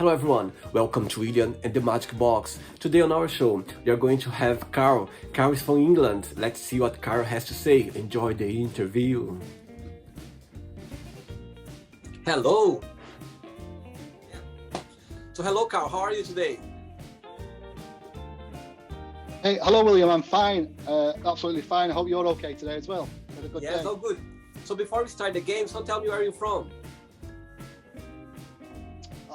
Hello everyone, welcome to William and the Magic Box. Today on our show, we are going to have Carl. Carl is from England. Let's see what Carl has to say. Enjoy the interview. Hello. So hello Carl, how are you today? Hey, hello William, I'm fine, absolutely fine. I hope you're okay today as well. Had a good Yes, day. all good. So before we start the game, so tell me where you're from.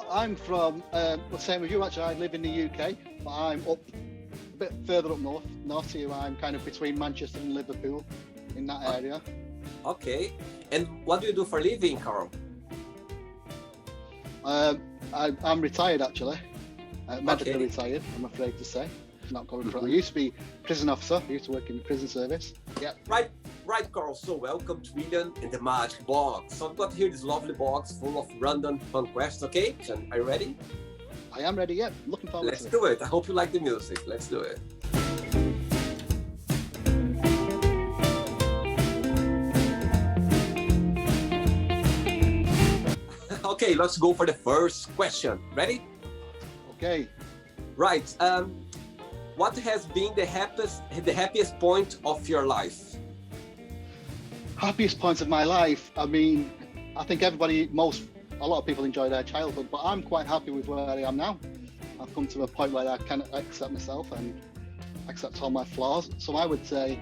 I'm from, the same as you actually, I live in the UK, but I'm up a bit further up north here. I'm kind of between Manchester and Liverpool, in that area. Okay, and what do you do for a living, Carl? I'm retired actually, medically Okay. retired, I'm afraid to say. Not going for it. I used to be prison officer, I used to work in the prison service. Yeah. Right, Carl. So welcome to William and the Magic Box. So I've got here this lovely box full of random fun questions, okay? So are you ready? I am ready, yeah. Looking forward Let's to it. do it. I hope you like the music. Let's do it. Okay, let's go for the first question. Ready? Okay. Right. What has been the happiest point of your life? Happiest points of my life. I mean, I think a lot of people enjoy their childhood, but I'm quite happy with where I am now. I've come to a point where I can accept myself and accept all my flaws. So I would say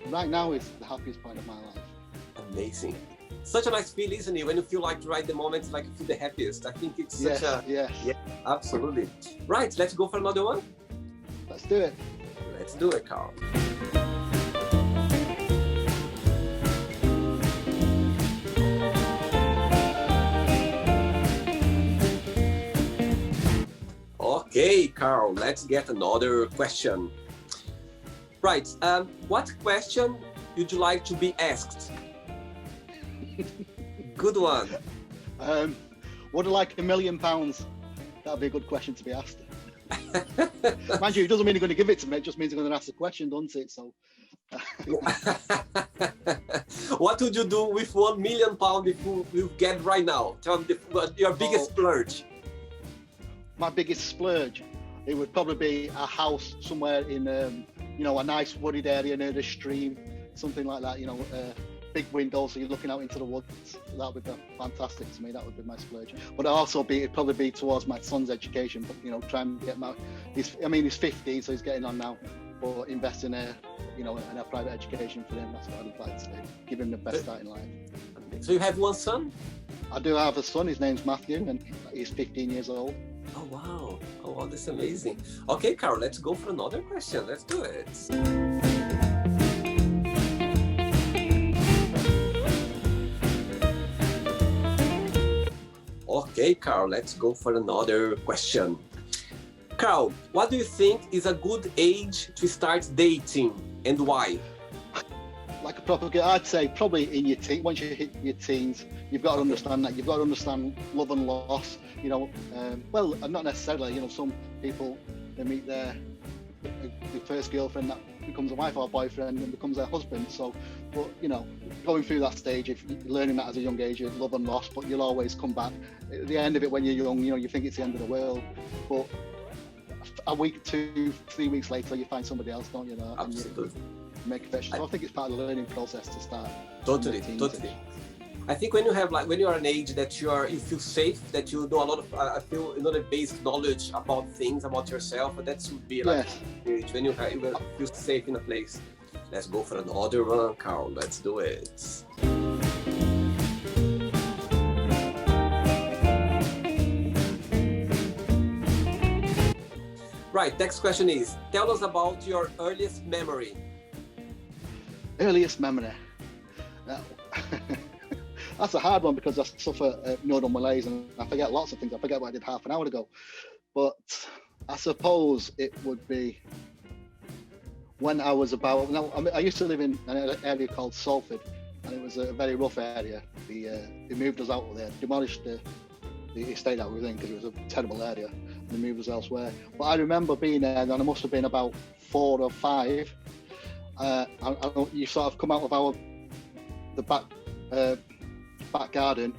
right now is the happiest point of my life. Amazing. Such a nice feeling, isn't it? When you feel like right the moment, like you feel the happiest. I think it's such Yes. Yeah, absolutely. Right, let's go for another one. Let's do it. Let's do it, Carl. Okay, Carl, let's get another question. Right, what question would you like to be asked? Good one. Would I like £1 million? That'd be a good question to be asked. Mind you, it doesn't mean you're going to give it to me, it just means you're going to ask the question, doesn't it? So What would you do with £1 million if you get right now? Tell me your biggest splurge. my biggest splurge, it would probably be a house somewhere in a nice wooded area near the stream, something like that, big windows so you're looking out into the woods. That would be fantastic to me. That would be my splurge. But it'd probably be towards my son's education, but try and get he's 15, so he's getting on now, but invest in a private education for him. That's what I'd like to do, give him the best start in life. So you have one son? I do have a son, his name's Matthew, and he's 15 years old. Oh wow, that's amazing. Okay, Carl, let's go for another question. Let's do it. Okay, Carl, let's go for another question. Carl, what do you think is a good age to start dating and why? Like a proper girl, I'd say probably in your teens. Once you hit your teens, you've got to understand that. You've got to understand love and loss. Well, not necessarily. Some people, they meet their first girlfriend that becomes a wife or boyfriend and becomes their husband. So, but going through that stage, if you're learning that as a young age, love and loss, but you'll always come back. At the end of it, when you're young, you think it's the end of the world, but a week, 2-3 weeks later, you find somebody else, don't you? Absolutely. And you make affection. So I think it's part of the learning process to start. Totally. I think when you are an age that you feel safe, that you know a lot of, I feel the basic knowledge about things about yourself, but that should be like age when you feel safe in a place. Let's go for another one, Carl. Let's do it. Right, next question is, tell us about your earliest memory. Earliest memory. That's a hard one because I suffer nodal malaise and I forget lots of things. I forget what I did half an hour ago. But I suppose it would be when I was I used to live in an area called Salford, and it was a very rough area. They moved us out of there, demolished the estate that we were in because it was a terrible area, and they moved us elsewhere. But I remember being there, and I must have been about 4 or 5. You sort of come out of the back garden,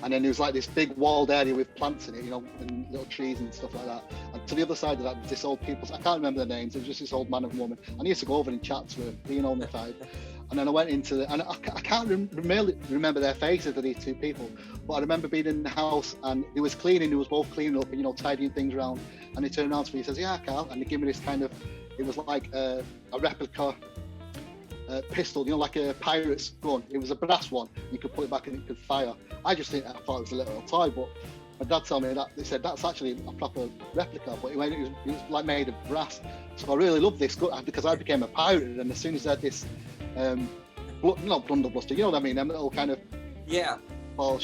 And then there was like this big walled area with plants in it, you know, and little trees and stuff like that. And to the other side of that was this old people's, I can't remember their names, it was just this old man and woman. And I used to go over and chat to them, being on the side. And then I went into the, and I can't really remember their faces of these two people, but I remember being in the house and he was cleaning, they was both cleaning up and, you know, tidying things around. And he turned around to me, he says, yeah, Carl. And they give me this kind of, it was like a replica pistol, you know, like a pirate's gun. It was a brass one. You could put it back and it could fire. I thought it was a little toy, but my dad told me that, they said that's actually a proper replica, but it was like made of brass. So I really loved this gun because I became a pirate, and as soon as I had this, not blunderbuster, you know what I mean, them little kind of ball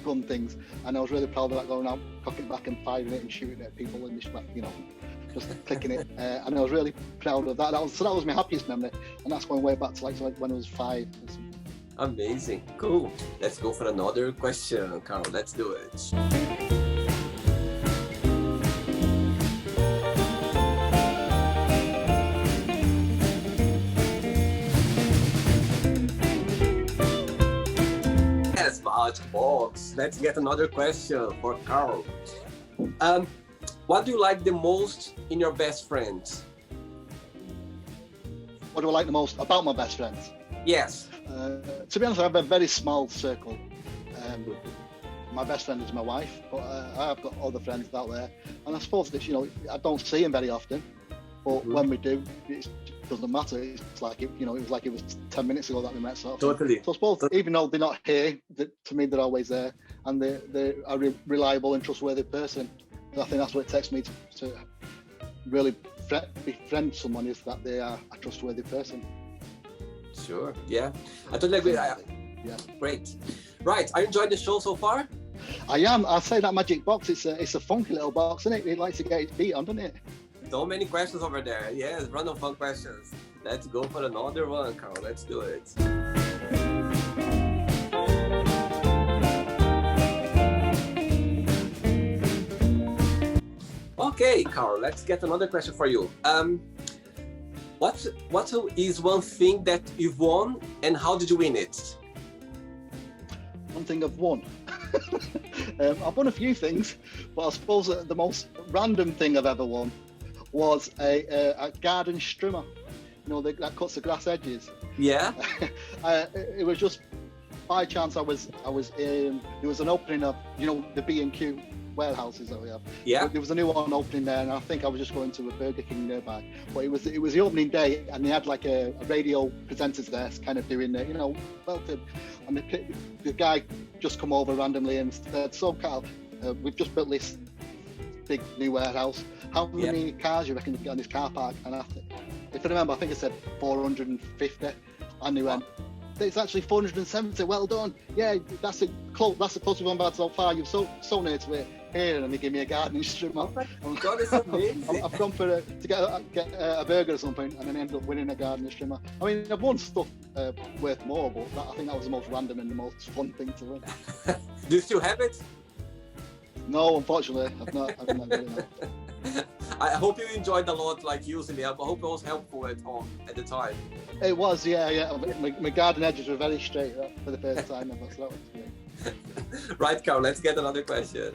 gun things, and I was really proud of that, going out, cocking it back and firing it and shooting at people and just, you know, just clicking it, and I was really proud of that. That was my happiest memory, and that's going way back to like when I was 5 or something. Amazing, cool. Let's go for another question, Carl. Let's do it. Yes, magic box. Let's get another question for Carl. What do you like the most in your best friends? What do I like the most about my best friends? Yes. To be honest, I have a very small circle. My best friend is my wife, but I have got other friends out there, and I suppose that, you know, I don't see them very often, but when we do, it doesn't matter. It's like it, you know, it was like it was 10 minutes ago that we met. So Totally. So I suppose even though they're not here, to me they're always there, and they're a reliable and trustworthy person. And I think that's what it takes me to really befriend someone, is that they are a trustworthy person. Sure, yeah. I totally agree. Yeah. Great. Right, I enjoyed the show so far. I am. I'll say that magic box, it's a funky little box, isn't it? It likes to get its beat on, doesn't it? So many questions over there. Yes, random fun questions. Let's go for another one, Carl. Let's do it. Okay, Carl, let's get another question for you. What is one thing that you've won, and how did you win it? One thing I've won. I've won a few things, but I suppose the most random thing I've ever won was a garden trimmer. You know, that cuts the grass edges. Yeah. It was just by chance. There was an opening of, you know, the B&Q warehouses that we have. Yeah. There was a new one opening there, and I think I was just going to a Burger King nearby. But it was the opening day, and they had like a radio presenter's desk, kind of doing you know, welcome. And the guy just come over randomly and said, "So Carl, we've just built this big new warehouse. How many cars you reckon you get on this car park?" And if I remember, I think it said 450, and he went, "It's actually 470. Well done. Yeah, that's the closest one about so far. You've so near to it." Here, and they give me a gardening trimmer. Oh my God, it's amazing. I've gone to get a burger or something, and then end up winning a gardening trimmer. I mean, I've won stuff worth more, but I think that was the most random and the most fun thing to win. Do you still have it? No, unfortunately, I've not really. I hope you enjoyed a lot, like using it. I hope it was helpful at home at the time. It was, yeah. My garden edges were very straight for the first time ever, so that was great. Right, Carl, let's get another question.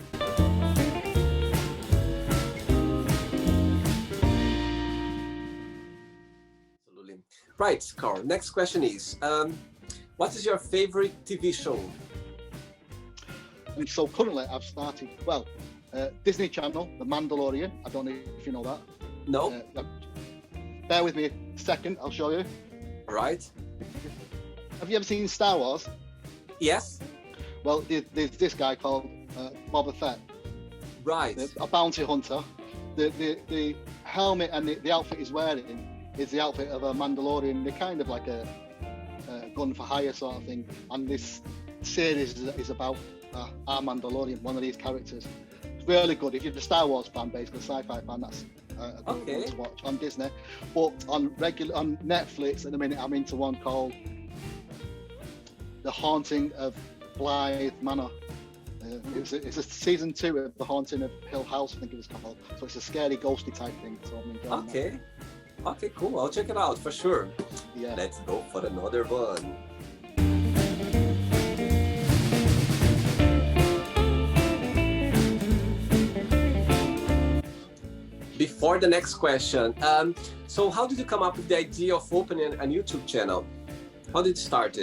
Absolutely. Right, Carl, next question is, what is your favorite TV show? And so currently I've started, Disney Channel, The Mandalorian. I don't know if you know that. No. Bear with me a second, I'll show you. Right. Have you ever seen Star Wars? Yes. Well, there's this guy called Boba Fett. Right. A bounty hunter. The helmet and the outfit he's wearing is the outfit of a Mandalorian. They're kind of like a gun for hire sort of thing. And this series is about our Mandalorian, one of these characters. It's really good. If you're a Star Wars fan, basically a sci-fi fan, that's a good one to watch on Disney. But on Netflix at the minute, I'm into one called The Haunting of Blythe Manor. It's a season 2 of The Haunting of Hill House, I think it was called. So it's a scary, ghosty type thing. So I'm enjoying that. Okay, cool. I'll check it out for sure. Yeah. Let's go for another one. For the next question, so how did you come up with the idea of opening a YouTube channel? How did it start?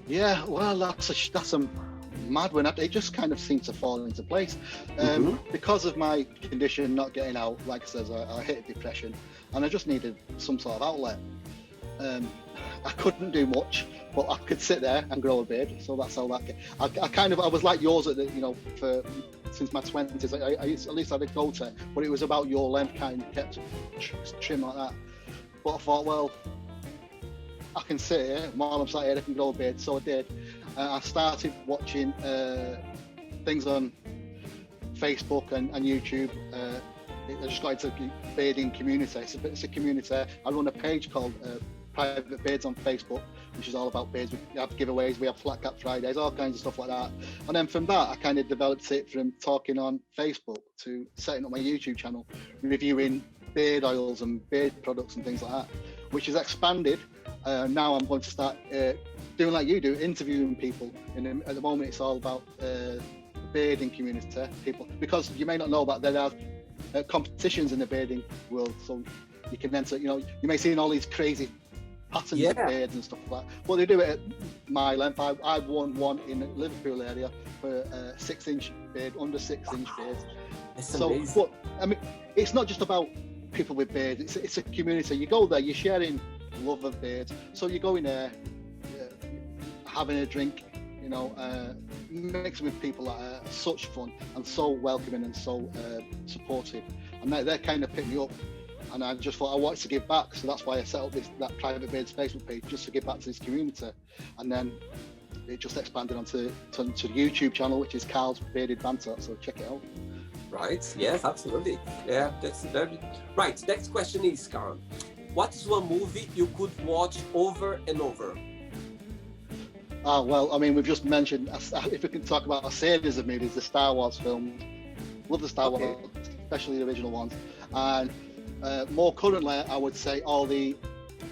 Yeah, well, that's a mad one. It just kind of seemed to fall into place. Because of my condition, not getting out, like I said, I hit depression, and I just needed some sort of outlet. I couldn't do much, but I could sit there and grow a beard. So that's how that. I was like yours at the, since my 20s. I used, at least I had a go-to, but it was about your length, kind of kept trim like that. But I thought, well, I can sit here while I'm sat here, I can grow a beard. So I did. I started watching things on Facebook and YouTube. I just got into the bearding community. It's a community. I run a page called Private Beards on Facebook, which is all about beards. We have giveaways, we have Flat Cap Fridays, all kinds of stuff like that. And then from that, I kind of developed it from talking on Facebook to setting up my YouTube channel, reviewing beard oils and beard products and things like that, which has expanded. Now I'm going to start doing like you do, interviewing people. And at the moment, it's all about the bearding community, people, because you may not know that there are competitions in the bearding world. So you can enter, you may see all these crazy patterns of beards and stuff like that. But they do it at my length. I've won one in the Liverpool area for a 6-inch beard, under 6-inch beards. Amazing. But I mean, it's not just about people with beards. It's a community. You go there, you're sharing love of beards. So you go in there, having a drink, mixing with people that are such fun and so welcoming and so supportive. And they kind of picked me up. And I just thought I wanted to give back, so that's why I set up that Private Beards Facebook page, just to give back to this community. And then it just expanded onto the YouTube channel, which is Carl's Bearded Banter. So check it out. Right. Yes, absolutely. Yeah, that's very right. Next question is, Carl, what is one movie you could watch over and over? Well, I mean, we've just mentioned, if we can talk about a series of movies, the Star Wars films. Love the Star Wars, especially the original ones. And more currently, I would say all the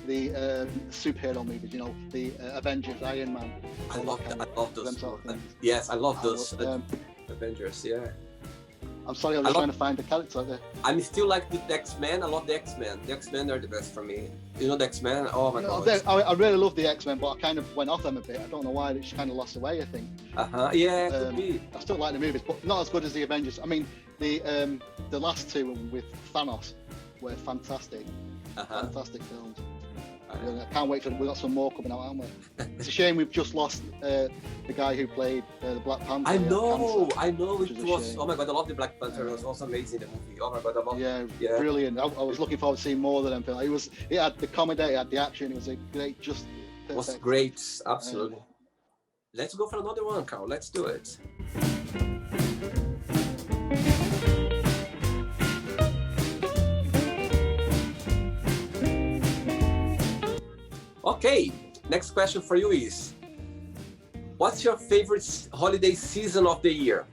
superhero movies, the Avengers, Iron Man. I love those. Yes, I love those Avengers. Yeah. I'm sorry, I was trying to find the character there. I'm still like the X-Men. I love the X-Men. The X-Men are the best for me. You know the X-Men? Oh my God. I really love the X-Men, but I kind of went off them a bit. I don't know why. They just kind of lost away, I think. Yeah, could be. I still like the movies, but not as good as the Avengers. I mean, the last two with Thanos were fantastic. Fantastic films. I can't wait we've got some more coming out, haven't we? It's a shame we've just lost the guy who played the Black Panther. I know. It was. Oh my God, I love the Black Panther. It was also amazing, the movie. Oh my God, I love it. Yeah, brilliant. I was looking forward to seeing more of them films. It had the comedy, it had the action. It was a great, just perfect. It was great, absolutely. Let's go for another one, Carl. Let's do it. Okay, next question for you is, what's your favorite holiday season of the year?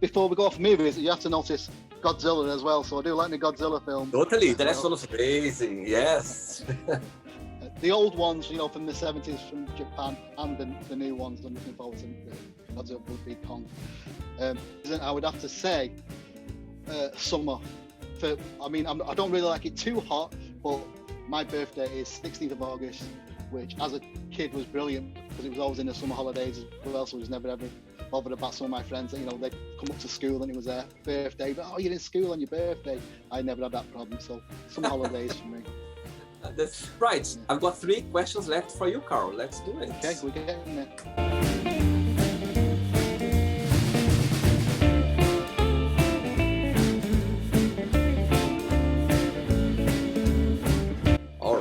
Before we go off movies, you have to notice Godzilla as well. So I do like the Godzilla film. Totally, the next one was amazing, yes. The old ones, from the 70s from Japan, and the new ones, I'm looking forward to Godzilla would be Kong. I would have to say summer. I don't really like it too hot, but my birthday is 16th of August, which as a kid was brilliant because it was always in the summer holidays as well, so I was never ever bothered about some of my friends. They'd come up to school and it was their birthday, but you're in school on your birthday. I never had that problem, so summer holidays for me. That's right. I've got 3 questions left for you, Carl. Let's do it. Okay, we're getting there.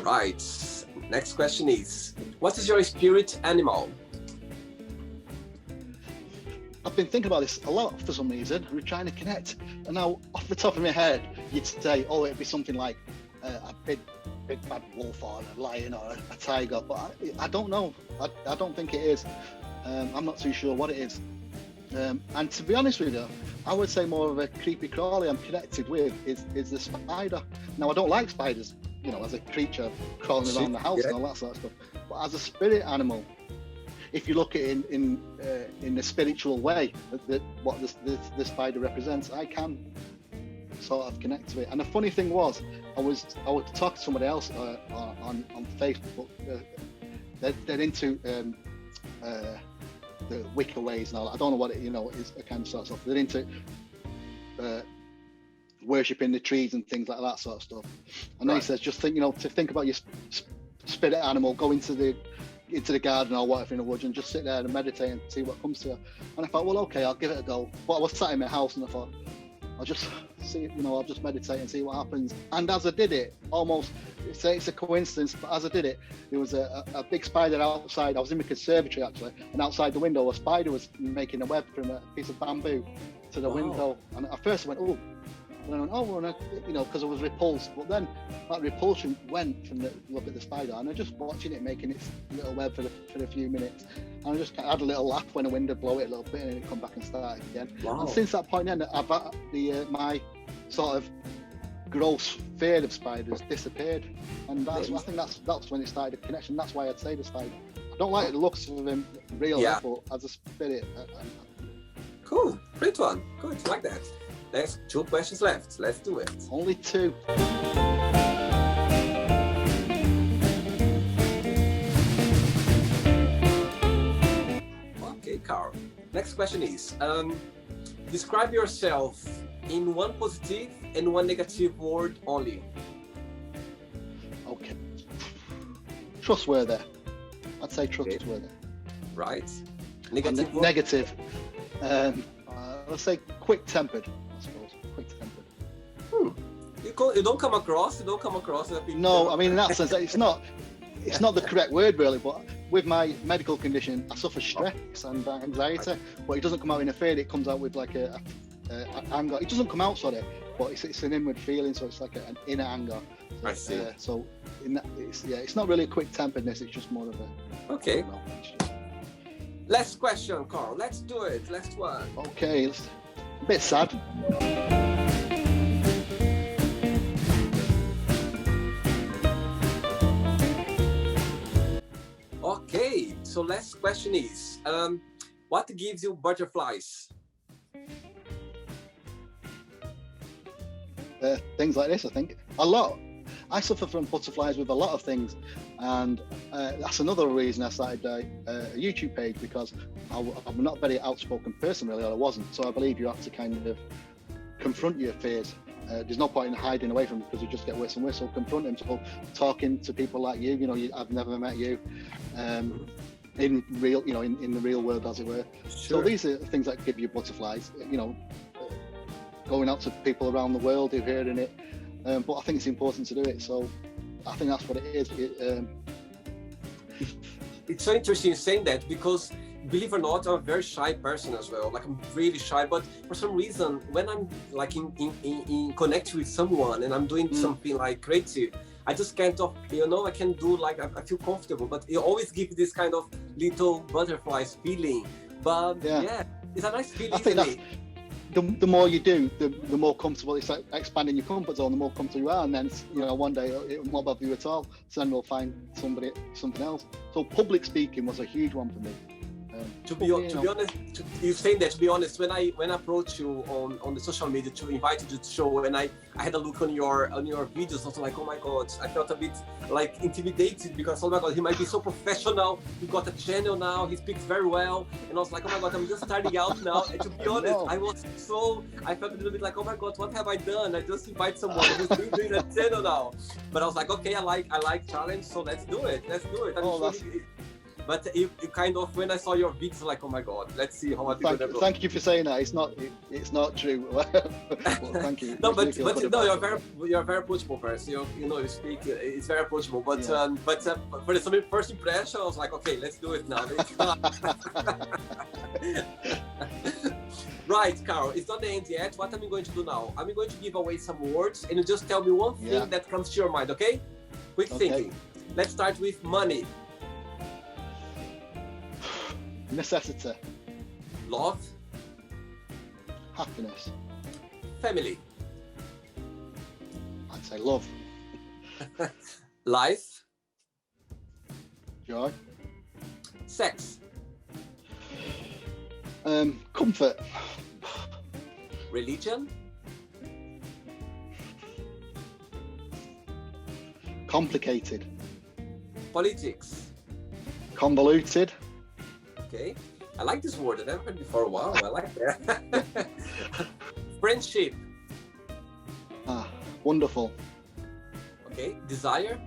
Right. Next question is, what is your spirit animal? I've been thinking about this a lot for some reason. We're trying to connect, and now off the top of my head, you'd say, it'd be something like a big bad wolf or a lion or a tiger. But I don't know. I don't think it is. I'm not too sure what it is. And to be honest with you, I would say more of a creepy crawly I'm connected with is the spider. Now I don't like spiders, as a creature crawling around the house and all that sort of stuff. But as a spirit animal, if you look at it in a spiritual way, what the spider represents, I can sort of connect to it. And the funny thing was, I was talking to somebody else on Facebook. They're into the Wicca ways and all that. I don't know what it is, a kind of sort of stuff. They're into worshipping the trees and things like that sort of stuff. And then he says, just think, to think about your spirit animal, go into the garden or whatever in the woods and just sit there and meditate and see what comes to you. And I thought, well, okay, I'll give it a go. But I was sat in my house and I thought, I'll just see, I'll just meditate and see what happens. And as I did it, it's a coincidence, but as I did it, there was a big spider outside. I was in my conservatory actually, and outside the window, a spider was making a web from a piece of bamboo to the window. And at first I went, oh. And I went, oh, well, because I was repulsed. But then that repulsion went from the look at the spider, and I just watching it making its little web for a few minutes. And I just had a little laugh when the wind would blow it a little bit, and then it come back and start again. Wow. And since that point, then my sort of gross fear of spiders disappeared, and I think that's when it started a connection. That's why I'd say the spider. I don't like the looks of him real, but as a spirit. Cool, great one, good, like that. There's 2 questions left. Let's do it. Only 2. Okay, Carl. Next question is, describe yourself in 1 positive and 1 negative word only. Okay. Trustworthy. I'd say trustworthy. Right. Negative word? Negative. Let's say quick-tempered. You don't come across. No, I mean in that sense, it's not the correct word really. But with my medical condition, I suffer stress and anxiety. But it doesn't come out in a fear. It comes out with like a anger. It doesn't come out, sorry, but it's an inward feeling. So it's like an inner anger. I see. So it's not really a quick temperedness. It's just more of a. Okay. Last question, Carl. Let's do it. Last one. Okay. A bit sad. Okay, so last question is, what gives you butterflies? Things like this, I think. A lot. I suffer from butterflies with a lot of things, and that's another reason I started a YouTube page, because I'm not a very outspoken person really, or I wasn't, so I believe you have to kind of confront your fears. There's no point in hiding away from them because you just get worse and worse. So confront them. So talking to people like you, I've never met you, in real, in the real world, as it were. Sure. So these are things that give you butterflies. Going out to people around the world who are hearing it. But I think it's important to do it. So I think that's what it is. It's so interesting saying that, because believe it or not, I'm a very shy person as well. Like, I'm really shy, but for some reason, when I'm like in connect with someone and I'm doing something like creative, I just kind of, I can do like, I feel comfortable, but it always gives this kind of little butterflies feeling. But yeah it's a nice feeling. I think that's, the more you do, the more comfortable. It's like expanding your comfort zone. The more comfortable you are, and then one day it won't bother you at all. So then we'll find something else. So public speaking was a huge one for me. To be honest, you saying that, to be honest, when I approached you on the social media to invite you to the show, and I had a look on your videos, I was like, oh my god, I felt a bit like intimidated, because oh my god, he might be so professional, he got a channel now, he speaks very well, and I was like, oh my god, I'm just starting out now. And to be honest, I felt a little bit like, oh my god, what have I done? I just invite someone who's doing a channel now. But I was like, okay, I like challenge, so let's do it. But you kind of, when I saw your videos, like, oh my god, let's see how much you're gonna go. Thank you for saying that. It's not true. Well, thank you. No, but you're a very approachable person. You speak. It's very approachable. But for the first impression, I was like, okay, let's do it now. Right, Carl. It's not the end yet. What am I going to do now? I'm going to give away some words, and you just tell me one thing that comes to your mind. Okay? Quick thinking. Let's start with money. Necessity. Love. Happiness. Family. I'd say love. Life. Joy. Sex. Comfort. Religion? Complicated. Politics? Convoluted. Okay. I like this word. I've never heard it for a while. I like that. Friendship? Wonderful. Okay. Desire?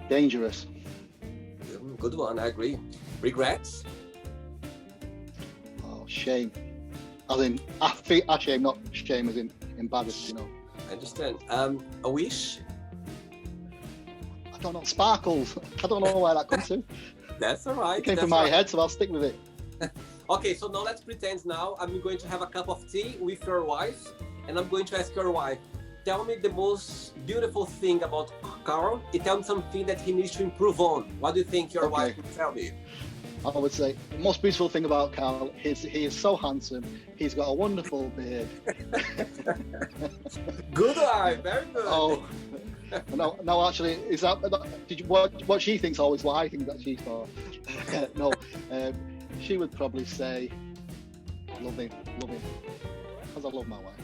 Dangerous. Good one. I agree. Regrets? Oh, shame. As in, shame, not shame as in embarrassed, you know. I understand. A wish? I don't know. Sparkles. I don't know where that comes from. That's all right. It came from my head, so I'll stick with it. Okay, so now let's pretend now I'm going to have a cup of tea with your wife, and I'm going to ask your wife, tell me the most beautiful thing about Carl. Tell me something that he needs to improve on. What do you think your wife would tell me? I would say the most beautiful thing about Carl is he is so handsome. He's got a wonderful beard. Good eye, very good. Oh, no, actually, is that what she thinks always what I think that she's for? No, she would probably say, love him, because I love my wife.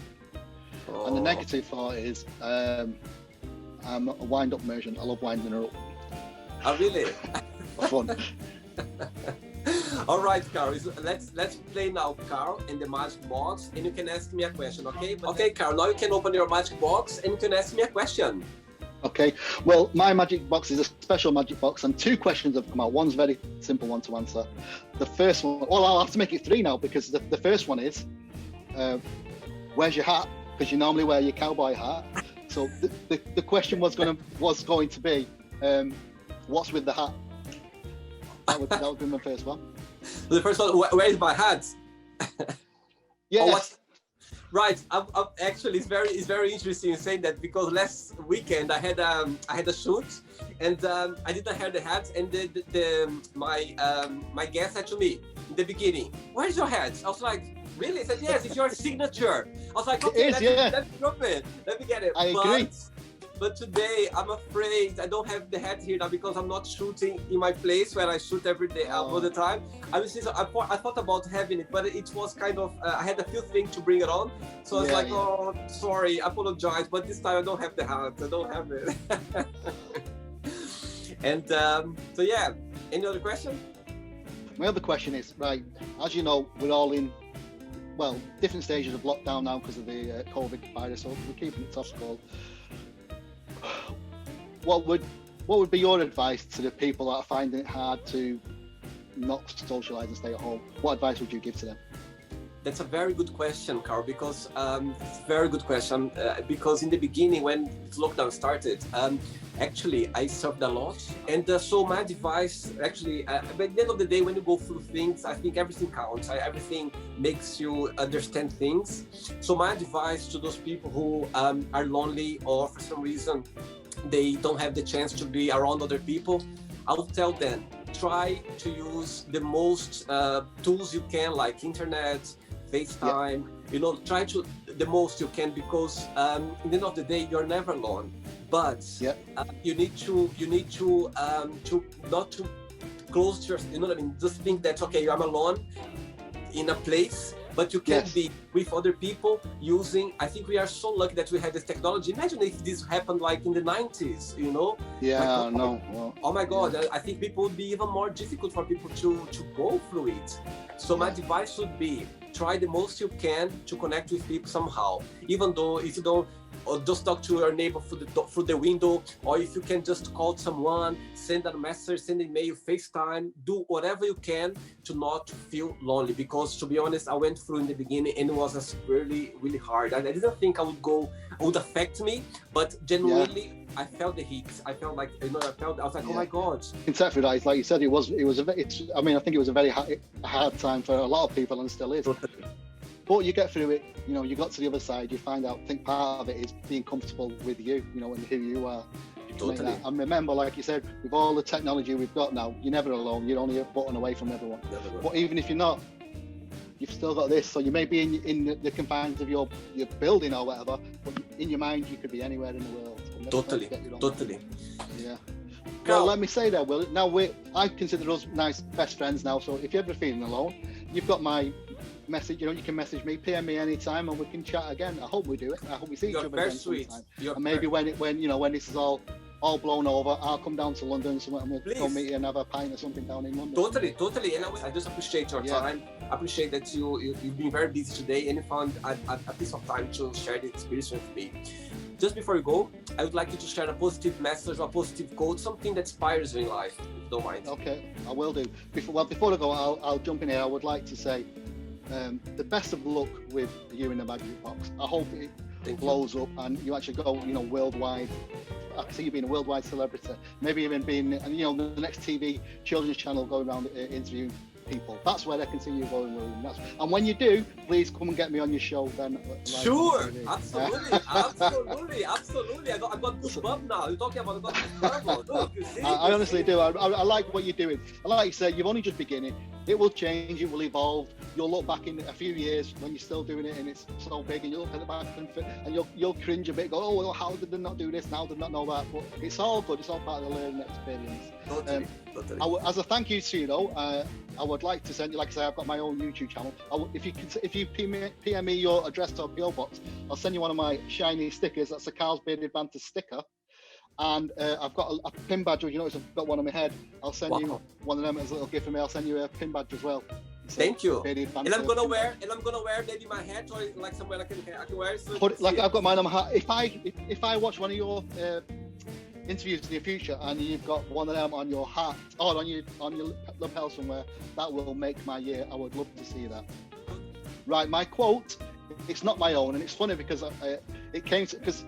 Oh. And the negative thought is, I'm a wind-up merchant. I love winding her up. Oh, really? Fun. All right, Carl. Let's play now, Carl, in the magic box, and you can ask me a question, okay? Okay, Carl. Now you can open your magic box and you can ask me a question. Okay. Well, my magic box is a special magic box, and 2 questions have come out. One's a very simple one to answer. The first one, well, I'll have to make it 3 now because the first one is, where's your hat? Because you normally wear your cowboy hat. So the question was going to be, what's with the hat? That would be my first one. The first one, where is my hat? Yes. Right. Actually, it's very interesting saying that because last weekend I had a shoot and I didn't have the hat, and my guest said to me in the beginning, "Where's your hat?" I was like, "Really?" He said, "Yes, it's your signature." I was like, "Okay, let's drop it. Let me get it." I agree. But today I'm afraid I don't have the hat here now because I'm not shooting in my place where I shoot every day all the time. I thought about having it, but it was kind of I had a few things to bring it on, so I was oh, sorry, I apologize, but this time I don't have the hat. I don't have it. And so yeah, any other question? My other question is, right, as you know, we're all in different stages of lockdown now because of the COVID virus, so we're keeping it topical. What would be your advice to the people that are finding it hard to not socialize and stay at home? What advice would you give to them? That's a very good question, Carl, because it's a very good question. Because in the beginning, when lockdown started, actually I suffered a lot, and so my advice, actually, at the end of the day, when you go through things, I think everything counts. Everything makes you understand things. So my advice to those people who are lonely or for some reason they don't have the chance to be around other people, I would tell them, try to use the most tools you can, like internet, FaceTime, try to the most you can, because in the end of the day, you're never alone. But you need to not to close to your, what I mean, just think that, okay, I'm alone in a place, but you can be with other people using, I think we are so lucky that we have this technology. Imagine if this happened like in the 90s, Yeah, no. Well, oh my God, I think people would be even more difficult for people to go through it. So my advice would be, try the most you can to connect with people somehow, even though if you don't, or just talk to your neighbor through the window, or if you can just call someone, send a message, send an email, FaceTime, do whatever you can to not feel lonely. Because to be honest, I went through in the beginning and it was really, really hard. I didn't think it would affect me, but genuinely, I felt the heat. I felt like, I was like, oh my God. In Saturday, like you said, I think it was a very hard time for a lot of people, and still is. But you get through it, you got to the other side, you find out, I think part of it is being comfortable with you, and who you are. Totally. And remember, like you said, with all the technology we've got now, you're never alone, you're only a button away from everyone. But even if you're not, you've still got this, so you may be in the confines of your building or whatever, but in your mind, you could be anywhere in the world. Totally. Yeah. Well, let me say that, Will. Now I consider us nice best friends now. So if you're ever feeling alone, you've got my message. You can message me, PM me anytime, and we can chat again. I hope we do it. I hope we see each other again sometime. And maybe when this is all blown over, I'll come down to London and we'll go meet you and have a pint or something down in London. Totally. And I just appreciate your time. I appreciate that you've been very busy today and you found a piece of time to share the experience with me. Just before you go, I would like you to share a positive message or a positive quote, something that inspires you in life, if you don't mind. Okay, I will do. Before I go, I'll jump in here. I would like to say the best of luck with you in the Magic Box. I hope it blows up and you actually go, worldwide. I can see you being a worldwide celebrity. Maybe even being, the next TV children's channel going around interviewing people. That's where I can see you going, William. And when you do, please come and get me on your show then. Sure, absolutely. I got goosebumps now. You're talking about goosebumps. Look, you see? I honestly do. I like what you're doing. And like you said, you've only just beginning. It will change, it will evolve. You'll look back in a few years when you're still doing it and it's so big, and you'll look at the back and you'll cringe a bit, go, oh, well, how did they not do this? How did they not know that? But it's all good. It's all part of the learning experience. Totally. As a thank you to you, though, I would like to send you, like I say, I've got my own YouTube channel. If you PM me your address to a PO box, I'll send you one of my shiny stickers. That's a Carl's Bearded Banter sticker. And I've got a pin badge. You notice I've got one on my head. I'll send you one of them as a little gift from me. I'll send you a pin badge as well. Thank you. And I'm gonna wear maybe my hat or like somewhere I can wear it. Like I've got mine on my hat. If I watch one of your interviews in the future and you've got one of them on your hat or on your lapel somewhere, that will make my year. I would love to see that. Right, my quote. It's not my own, and it's funny because it came to because.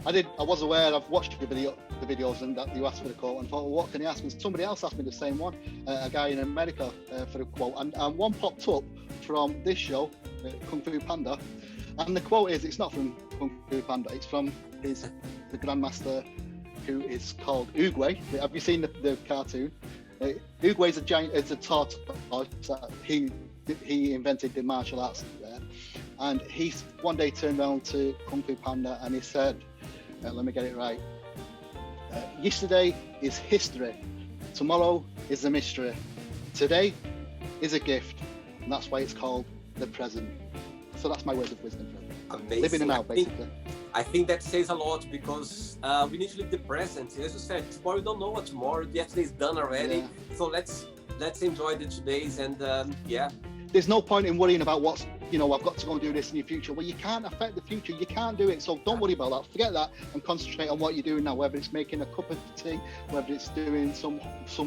I was aware. I've watched the videos and that you asked for the quote, and thought, well, what can you ask? And somebody else asked me the same one, a guy in America for a quote, and one popped up from this show, Kung Fu Panda, and the quote is, it's not from Kung Fu Panda, it's from the Grandmaster, who is called Oogway. Have you seen the cartoon? Oogway is a tortoise. He invented the martial arts there, and he one day turned around to Kung Fu Panda and he said, let me get it right. Yesterday is history. Tomorrow is a mystery. Today is a gift. And that's why it's called the present. So that's my words of wisdom. Amazing. Living it now, basically. I think that says a lot because we need to live the present. As you said, tomorrow we don't know what tomorrow. Yesterday is done already. Yeah. So let's enjoy the todays and There's no point in worrying about what's, I've got to go and do this in the future. Well, you can't affect the future. You can't do it. So don't worry about that. Forget that and concentrate on what you're doing now, whether it's making a cup of tea, whether it's doing some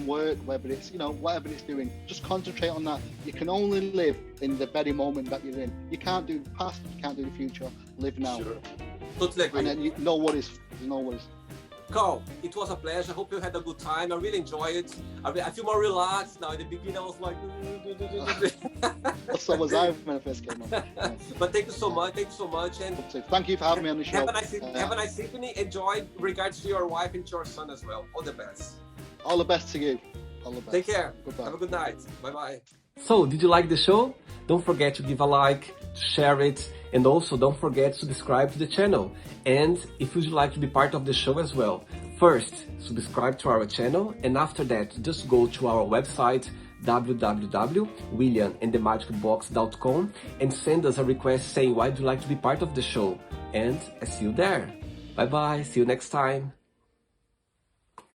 work, whether it's, whatever it's doing. Just concentrate on that. You can only live in the very moment that you're in. You can't do the past. You can't do the future. Live now. Sure. Totally agree. And then no worries. No worries. Carl, it was a pleasure. Hope you had a good time. I really enjoyed it. I feel more relaxed now. In the beginning, I was like... So was I when I first came on. Yeah. But thank you so much. And thank you for having me on the show. Have a nice evening. Enjoy. Regards to your wife and to your son as well. All the best. All the best to you. All the best. Take care. Goodbye. Have a good night. Bye-bye. So, did you like the show? Don't forget to give a like, to share it, and also don't forget to subscribe to the channel. And if you'd like to be part of the show as well, first, subscribe to our channel, and after that, just go to our website, www.williamandthemagicbox.com, and send us a request saying why you'd like to be part of the show. And I see you there. Bye bye, see you next time.